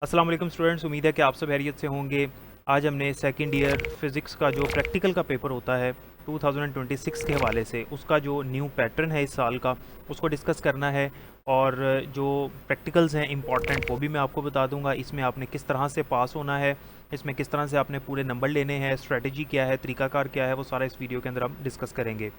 अस्सलाम वालेकुम स्टूडेंट्स, उम्मीद है कि आप सब खैरियत से होंगे। आज हमने सेकंड ईयर फ़िज़िक्स का जो प्रैक्टिकल का पेपर होता है 2026 के हवाले से उसका जो न्यू पैटर्न है इस साल का उसको डिस्कस करना है, और जो प्रैक्टिकल्स हैं इंपॉर्टेंट वो भी मैं आपको बता दूंगा। इसमें आपने किस तरह से पास होना है, इसमें किस तरह से आपने पूरे नंबर लेने हैं, स्ट्रेटजी क्या है, तरीकाकार क्या है, वो सारा इस वीडियो के अंदर हम डिस्कस करेंगे।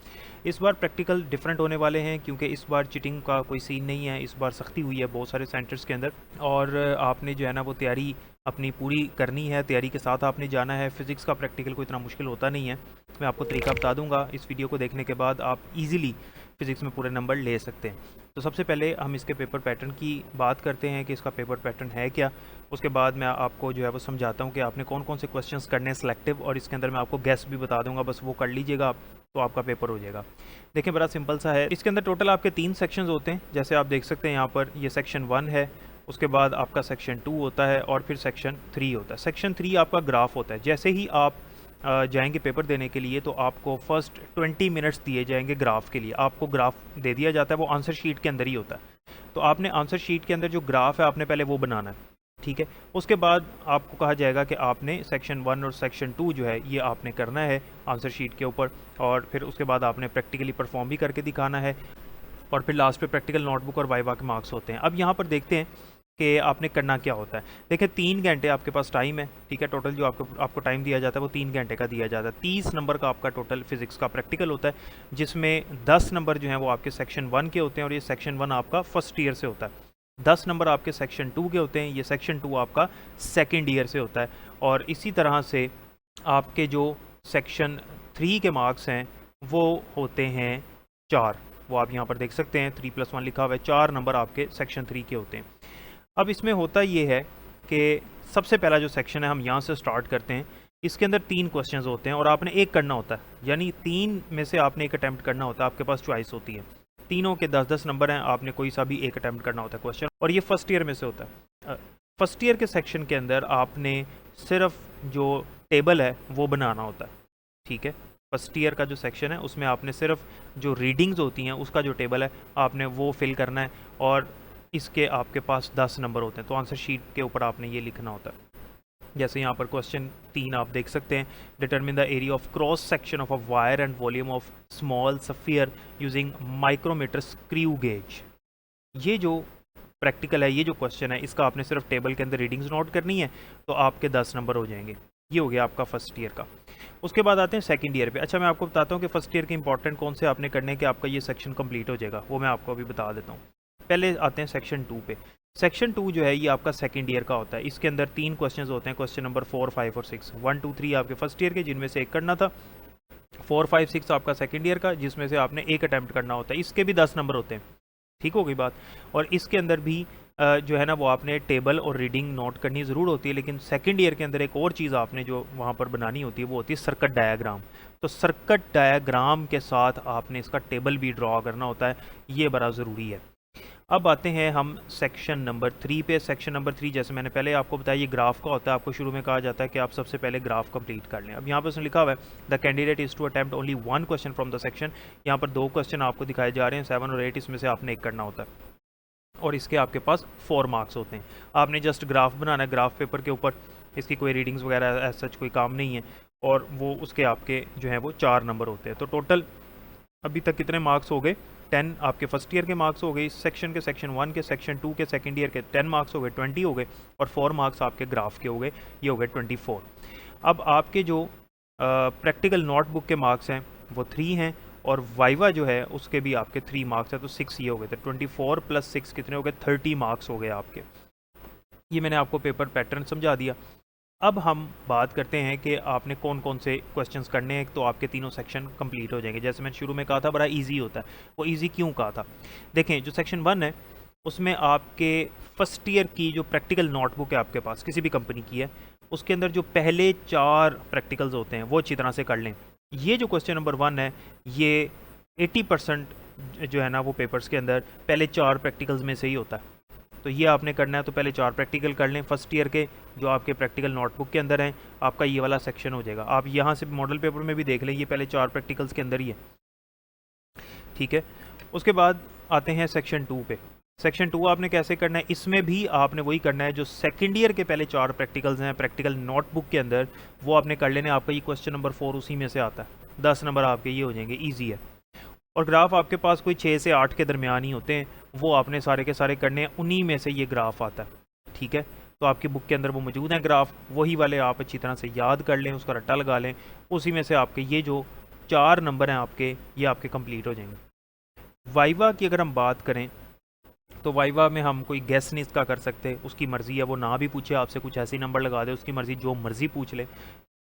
इस बार प्रैक्टिकल डिफरेंट होने वाले हैं क्योंकि इस बार चीटिंग का कोई सीन नहीं है। इस बार सख्ती हुई है बहुत सारे सेंटर्स के अंदर, और आपने जो है ना वो तैयारी अपनी पूरी करनी है, तैयारी के साथ आपने जाना है। फ़िज़िक्स का प्रैक्टिकल कोई इतना मुश्किल होता नहीं है, मैं आपको तरीका बता दूंगा। इस वीडियो को देखने के बाद आप इजीली फ़िज़िक्स में पूरे नंबर ले सकते हैं। तो सबसे पहले हम इसके पेपर पैटर्न की बात करते हैं कि इसका पेपर पैटर्न है क्या। उसके बाद मैं आपको जो है वो समझाता हूँ कि आपने कौन कौन से क्वेश्चंस करने हैं सिलेक्टिव, और इसके अंदर मैं आपको गैस भी बता दूंगा, बस वो कर लीजिएगा आप, तो आपका पेपर हो जाएगा। देखिए बड़ा सिंपल सा है। इसके अंदर टोटल आपके 3 सेक्शंस होते हैं, जैसे आप देख सकते हैं यहाँ पर। ये सेक्शन 1 है, उसके बाद आपका सेक्शन 2 होता है, और फिर सेक्शन 3 होता है। सेक्शन 3 आपका ग्राफ होता है। जैसे ही आप जाएंगे पेपर देने के लिए तो आपको फर्स्ट 20 मिनट्स दिए जाएंगे ग्राफ के लिए। आपको ग्राफ दे दिया जाता है, वो आंसर शीट के अंदर ही होता है। तो आपने आंसर शीट के अंदर जो ग्राफ है आपने पहले वो बनाना है, ठीक है। उसके बाद आपको कहा जाएगा कि आपने सेक्शन 1 और सेक्शन 2 जो है ये आपने करना है आंसर शीट के ऊपर, और फिर उसके बाद आपने प्रैक्टिकली परफॉर्म भी करके दिखाना है, और फिर लास्ट पे प्रैक्टिकल नोटबुक और वाइवा के मार्क्स होते हैं। अब यहाँ पर देखते हैं कि आपने करना क्या होता है। देखिए 3 घंटे आपके पास टाइम है, ठीक है। टोटल जो आपको टाइम दिया जाता है वो 3 घंटे का दिया जाता है। 30 नंबर का आपका टोटल फिजिक्स का प्रैक्टिकल होता है, जिसमें 10 नंबर जो हैं वो आपके सेक्शन 1 के होते हैं, और ये सेक्शन 1 आपका फर्स्ट ईयर से होता है। 10 नंबर आपके सेक्शन 2 के होते हैं, ये सेक्शन 2 आपका सेकेंड ईयर से होता है। और इसी तरह से आपके जो सेक्शन 3 के मार्क्स हैं वो होते हैं 4, वो आप यहाँ पर देख सकते हैं 3+1 लिखा हुआ है। 4 नंबर आपके सेक्शन 3 के होते हैं। अब इसमें होता ये है कि सबसे पहला जो सेक्शन है हम यहाँ से स्टार्ट करते हैं। इसके अंदर 3 क्वेश्चंस होते हैं और आपने एक करना होता है, यानी 3 में से आपने एक अटैम्प्ट करना होता है। आपके पास चॉइस होती है, तीनों के 10-10 नंबर हैं, आपने कोई सा भी एक अटैम्प्ट करना होता है क्वेश्चन, और ये फर्स्ट ईयर में से होता है। फर्स्ट ईयर के सेक्शन के अंदर आपने सिर्फ जो टेबल है वो बनाना होता है, ठीक है। फर्स्ट ईयर का जो सेक्शन है उसमें आपने सिर्फ जो रीडिंग्स होती हैं उसका जो टेबल है आपने वो फिल करना है, और इसके आपके पास 10 नंबर होते हैं। तो आंसर शीट के ऊपर आपने ये लिखना होता है। जैसे यहाँ पर क्वेश्चन 3 आप देख सकते हैं, determine the area of cross section of a wire and volume of small sphere using micrometer screw gauge. ये जो प्रैक्टिकल है, ये जो क्वेश्चन है, इसका आपने सिर्फ टेबल के अंदर रीडिंग्स नोट करनी है, तो आपके 10 नंबर हो जाएंगे। ये हो गया आपका फर्स्ट ईयर का। उसके बाद आते हैं सेकंड ईयर पे। अच्छा, मैं आपको बताता हूँ कि फर्स्ट ईयर के इंपॉर्टेंट कौन से आपने करने के आपका ये सेक्शन कंप्लीट हो जाएगा, वो मैं आपको अभी बता देता हूँ। पहले आते हैं सेक्शन 2 पे। सेक्शन 2 जो है ये आपका सेकंड ईयर का होता है। इसके अंदर 3 क्वेश्चंस होते हैं, क्वेश्चन नंबर 4, 5 और 6। 1, 2, 3 आपके फर्स्ट ईयर के, जिनमें से एक करना था। 4, 5, 6 आपका सेकंड ईयर का, जिसमें से आपने एक अटैम्प्ट करना होता है। इसके भी 10 नंबर होते हैं, ठीक हो गई बात। और इसके अंदर भी जो है ना वो आपने टेबल और रीडिंग नोट करनी ज़रूर होती है, लेकिन सेकंड ईयर के अंदर एक और चीज़ आपने जो वहाँ पर बनानी होती है वो होती है सर्किट डायग्राम। तो सर्किट डायग्राम के साथ आपने इसका टेबल भी ड्रॉ करना होता है, ये बड़ा ज़रूरी है। अब आते हैं हम सेक्शन नंबर 3 पे। सेक्शन नंबर 3 जैसे मैंने पहले आपको बताया ये ग्राफ का होता है। आपको शुरू में कहा जाता है कि आप सबसे पहले ग्राफ कंप्लीट कर लें। अब यहाँ पर उसने लिखा हुआ है the candidate is to attempt only 1 question from the section. यहाँ पर 2 क्वेश्चन आपको दिखाए जा रहे हैं, 7 और 8, इसमें से आपने एक करना होता है, और इसके आपके पास 4 मार्क्स होते हैं। आपने जस्ट ग्राफ बनाना है ग्राफ पेपर के ऊपर, इसकी कोई रीडिंग्स वगैरह ऐसा सच कोई काम नहीं है, और वो उसके आपके जो है वो 4 नंबर होते हैं। तो टोटल अभी तक कितने मार्क्स हो गए? 10 आपके फर्स्ट ईयर के मार्क्स हो गए, इस सेक्शन के, सेक्शन 1 के, सेक्शन 2 के, सेकंड ईयर के 10 मार्क्स हो गए, 20 हो गए, और 4 मार्क्स आपके ग्राफ के हो गए, ये हो गए 24। अब आपके जो प्रैक्टिकल नोटबुक के मार्क्स हैं वो 3 हैं, और वाइवा जो है उसके भी आपके 3 मार्क्स है, तो 6 ये हो गए थे। 24 + 6 कितने हो गए? 30 मार्क्स हो गए आपके। ये मैंने आपको पेपर पैटर्न समझा दिया। अब हम बात करते हैं कि आपने कौन कौन से क्वेश्चंस करने हैं, तो आपके तीनों सेक्शन कंप्लीट हो जाएंगे। जैसे मैंने शुरू में कहा था बड़ा इजी होता है, वो इजी क्यों कहा था? देखें, जो सेक्शन 1 है उसमें आपके फर्स्ट ईयर की जो प्रैक्टिकल नोटबुक है आपके पास किसी भी कंपनी की है, उसके अंदर जो पहले 4 प्रैक्टिकल्स होते हैं वो अच्छी तरह से कर लें। ये जो क्वेश्चन नंबर 1 है ये 80% जो है ना वो पेपर्स के अंदर पहले 4 प्रैक्टिकल्स में से ही होता है। तो ये आपने करना है। तो पहले 4 प्रैक्टिकल कर लें फर्स्ट ईयर के, जो आपके प्रैक्टिकल नोटबुक के अंदर हैं, आपका ये वाला सेक्शन हो जाएगा। आप यहाँ से मॉडल पेपर में भी देख लें, ये पहले 4 प्रैक्टिकल्स के अंदर ही है, ठीक है। उसके बाद आते हैं सेक्शन 2 पे। सेक्शन 2 आपने कैसे करना है, इसमें भी आपने वही करना है जो सेकेंड ईयर के पहले 4 प्रैक्टिकल्स हैं प्रैक्टिकल नोटबुक के अंदर, वो आपने कर लेने। आपका ये क्वेश्चन नंबर 4 उसी में से आता है, 10 नंबर आपके ये हो जाएंगे, ईजी है। और ग्राफ आपके पास कोई 6 से 8 के दरमियान ही होते हैं, वो आपने सारे के सारे करने हैं, उन्हीं में से ये ग्राफ आता है, ठीक है। तो आपकी बुक के अंदर वो मौजूद हैं ग्राफ, वही वाले आप अच्छी तरह से याद कर लें, उसका रट्टा लगा लें, उसी में से आपके ये जो 4 नंबर हैं आपके, ये आपके कंप्लीट हो जाएंगे। वाइवा की अगर हम बात करें तो वाइवा में हम कोई गेस नहीं इसका कर सकते, उसकी मर्ज़ी है, वो ना भी पूछे आपसे, कुछ ऐसे ही नंबर लगा दे, उसकी मर्ज़ी, जो मर्ज़ी पूछ ले,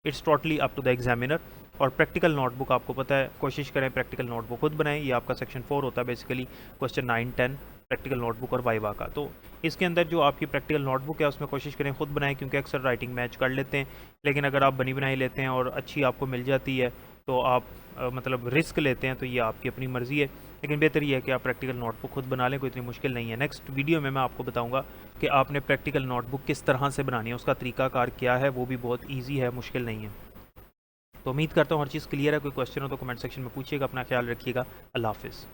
it's totally up to the examiner. और प्रैक्टिकल नोटबुक आपको पता है, कोशिश करें प्रैक्टिकल नोटबुक खुद बनाएं, ये आपका सेक्शन 4 होता है बेसिकली, क्वेश्चन 9, 10 प्रैक्टिकल नोटबुक और वाइवा का। तो इसके अंदर जो आपकी प्रैक्टिकल नोटबुक है उसमें कोशिश करें खुद बनाएं, क्योंकि अक्सर राइटिंग मैच कर लेते हैं, लेकिन अगर आप बनी बनाई लेते हैं और अच्छी आपको मिल जाती है तो आप मतलब रिस्क लेते हैं, तो ये आपकी अपनी मर्ज़ी है, लेकिन बेहतर ये है कि आप प्रैक्टिकल नोटबुक खुद बना लें, कोई इतनी मुश्किल नहीं है। नेक्स्ट वीडियो में मैं आपको बताऊंगा कि आपने प्रैक्टिकल नोटबुक किस तरह से बनानी है, उसका तरीकाकार क्या है, वो भी बहुत ईजी है, मुश्किल नहीं है। तो उम्मीद करता हूँ हर चीज़ क्लियर है। कोई क्वेश्चन हो तो कमेंट सेक्शन में पूछिएगा। अपना ख्याल रखिएगा। अल्लाह हाफिज़।